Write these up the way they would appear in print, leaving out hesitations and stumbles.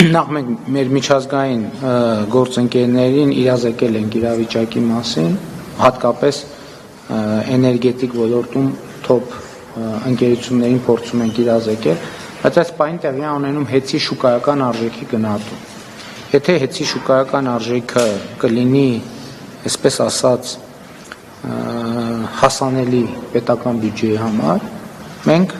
Նախ մենք մեր միջազգային գործընկերներին իրազեկել ենք իրավիճակի մասին, հատկապես էներգետիկ ոլորտում թոփ ընկերություններին փորձում ենք իրազեկել, բայց այս պահին տեղի է ունենում հեծի շուկայական արժեքի գնահատում։ Եթե հեծի շուկայական արժեքը կլինի, այսպես ասած, հասանելի պետական բյուջեի համար, մենք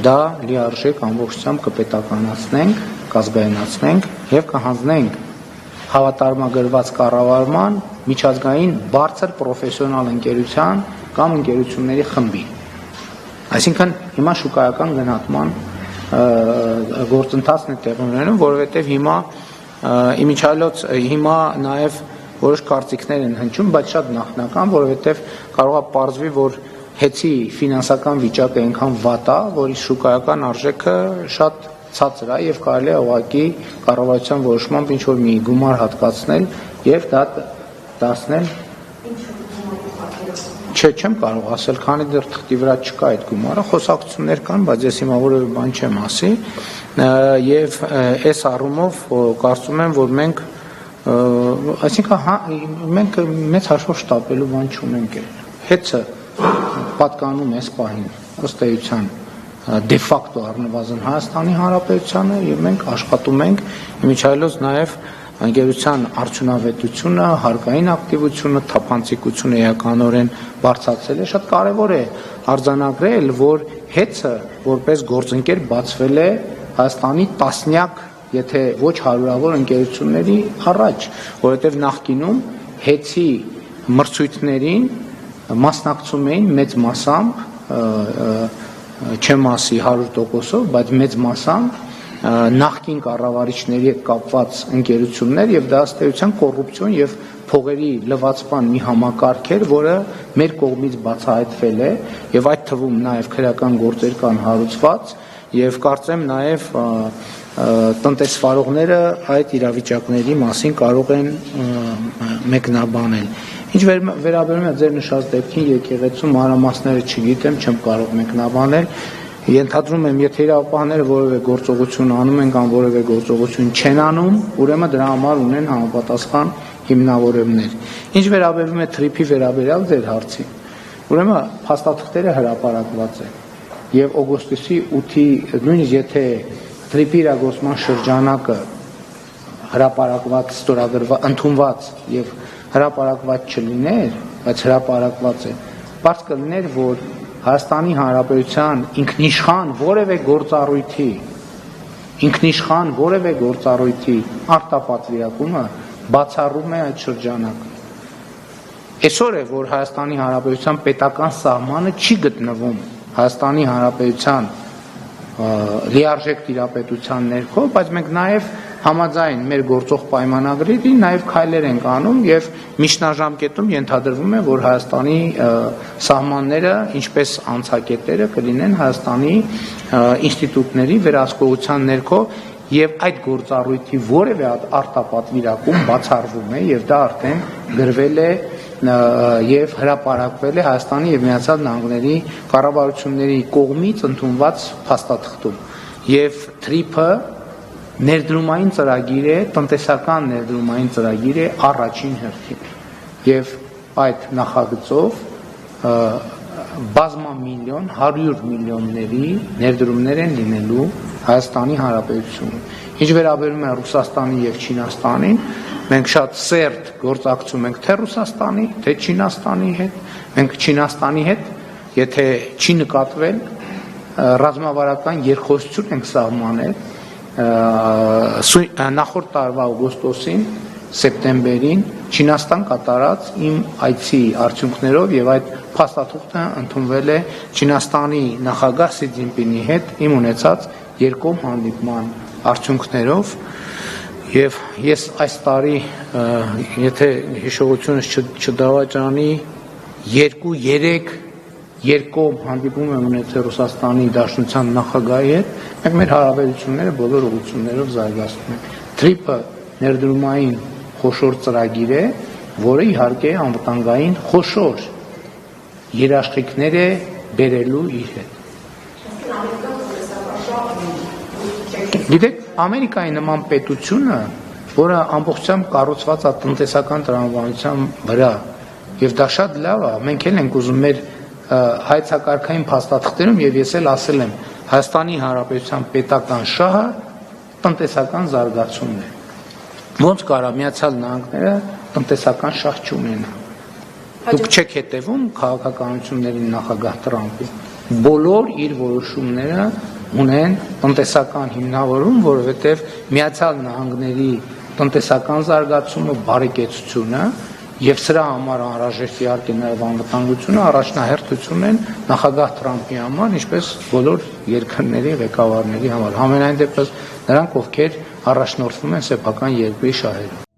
դա լիարժեք ամբողջությամբ կպետականացնենք, կազգայնացնենք եւ կհանձնենք հավատարմագրված կառավարման միջազգային բարձր պրոֆեսիոնալ ընկերության կամ ընկերությունների խմբի։ Այսինքն հիմա շուկայական գնահատման գործընթացն է տեղի ունենում, որովհետեւ հիմա նաեւ որոշ կարծիքներ են հնչում, բայց շատ նախնական, որովհետեւ կարող է պարզվի, որ հեծի ֆինանսական վիճակը այնքան վատ է, որ շուկայական արժեքը շատ ցածր է եւ կարելի է ուղղակի կառավարության որոշմամբ ինչ որ մի գումար հատկացնել եւ դա դասնել։ Չեմ կարող ասել, քանի դեռ թղթի վրա չկա այդ գումարը, խոսակցություններ կան, բայց ես հիմա որևէ բան չեմ ասի եւ այս առումով կարծում եմ, որ մենք մենք մեծ հաշվով շտապելու բան չունենք։ Հեծը պատկանում է այս պահին ըստ էության դե ֆակտո առնվազն Հայաստանի Հանրապետությանը եւ մենք աշխատում ենք իմիջիայլոց նաեւ ընկերության արդյունավետությունը, հարկային ակտիվությունը, թափանցիկությունը էականորեն բարձրացել է, շատ կարևոր է արձանագրել, որ հեծը որպես գործընկեր բացվել է Հայաստանի տասնյակ, եթե ոչ հարյուրավոր ընկերությունների առաջ, որովհետև նախկինում հեծի մրցույթներին մասնակցում էին մեծ մասամբ, չեմ ասի 100%-ով, բայց մեծ մասամբ նախկին կառավարիչների հետ կապված ընկերություններ եւ դա ըստ էության կոռուպցիոն եւ փողերի լվացման մի համակարգ էր, որը մեր կողմից բացահայտվել է եւ այդ թվում նաեւ քրեական գործեր կան հարուցված եւ կարծեմ նաեւ տնտեսվարողները այդ իրավիճակների մասին կարող են մեկնաբանել։ Ինչ վերաբերում է ձեր նշած դեպքին եկեղեցու մանրամասները չգիտեմ, չեմ կարող մեկնաբանել։ Ենթադրում եմ, եթե իրավապահները որևէ գործողություն անում են կամ որևէ գործողություն չեն անում, ուրեմն դրա համար ունեն համապատասխան հիմնավորումներ։ Ինչ վերաբերում է թրիփի վերաբերյալ ձեր հարցին, ուրեմն փաստաթղթերը հրապարակված են եւ օգոստոսի 8-ի նույնիսկ եթե թրիփի իրագործման շրջանակը հրապարակված, ստորագրված, ընդունված եւ հրապարակված չլիներ, բայց հրապարակված է, բարձ կլիներ, որ Հայաստանի Հանրապետության ինքնիշխան որևէ գործառույթի արտապատվիրակումը բացառում է այդ շրջանակը։ Այսօր է, որ Հայաստանի Հանրապետության պետական սահմանը չի գտնվում Հայաստանի Հանրապետության լիարժեք տիրապետության ներքո, բայց մենք նաև համաձայն մեր գործող պայմանագրերի նաև քայլեր ենք անում եւ միջնաժամկետում ենթադրվում է, որ Հայաստանի սահմանները, ինչպես անցակետերը կլինեն Հայաստանի ինստիտուտների վերահսկողության ներքո եւ այդ գործառույթի որևէ արտապատվիրակում բացառվում է եւ դա արդեն գրվել է եւ հրապարակվել է Հայաստանի եւ Միացյալ Նահանգների կառավարությունների կողմից ընդունված փաստաթղթում եւ թրիփը ներդրումային ծրագիր է, տնտեսական ներդրումային ծրագիր է առաջին հերթին եւ այդ նախագծով բազմամիլիոն 100 միլիոնների ներդրումներ են լինելու Հայաստանի Հանրապետությունում։ Ինչ վերաբերում է Ռուսաստանին եւ Չինաստանին, մենք շատ սերտ գործակցում ենք թե Ռուսաստանի, թե Չինաստանի հետ։ Մենք Չինաստանի հետ, եթե չի նկատվել, ռազմավարական երկխոսություն ենք սահմանել նախորդ տարվա օգոստոսին, սեպտեմբերին Չինաստան կատարած իմ այցի արդյունքներով եւ այդ փաստաթուղթը ընդունվել է Չինաստանի նախագահ Սի Ցզինպինի հետ իմ ունեցած երկկողմ հանդիպման արդյունքներով եւ ես այս տարի եթե հիշողությունս չդավաճանի 2-3 երկկողմ հանդիպում եմ ունեցել Ռուսաստանի Դաշնության նախագահի հետ, մենք մեր հարաբերությունները բոլոր ուղղություններով զարգացնում ենք։ Թրիփը ներդրումային խոշոր ծրագիր է, որը իհարկե անվտանգային խոշոր երաշխիքներ է բերելու իր հետ։ Գիտեք, Ամերիկայի նման պետությունը, որը ամբողջությամբ կառուցված է տնտեսական տրամաբանության վրա, եւ դա շատ լավ է, մենք էլ ենք ուզում մեր հայցակարգային փաստաթղթերում, եւ ես էլ ասել եմ, Հայաստանի Հանրապետության պետական շահը տնտեսական զարգացումն է։ Ոնց կարա Միացյալ Նահանգները տնտեսական շահ չունենա։ Դուք չեք հետևում քաղաքականությունների նախագահ Տրամպի։ Բոլոր իր որոշումները ունեն տնտեսական հիմնավորում, որովհետև Միացյալ Նահանգների տնտեսական զարգացումը, բարեկեցությունը եւ սրա համար անհրաժեշտ իհարկե նաեւ անվտանգությունը առաջնահերթություն են նախագահ Տրամպի համար, ինչպես բոլոր երկրների ղեկավարների համար։ Համենայն դեպս նրանք, ովքեր առաջնորդվում են սեփական երկրի շահերով։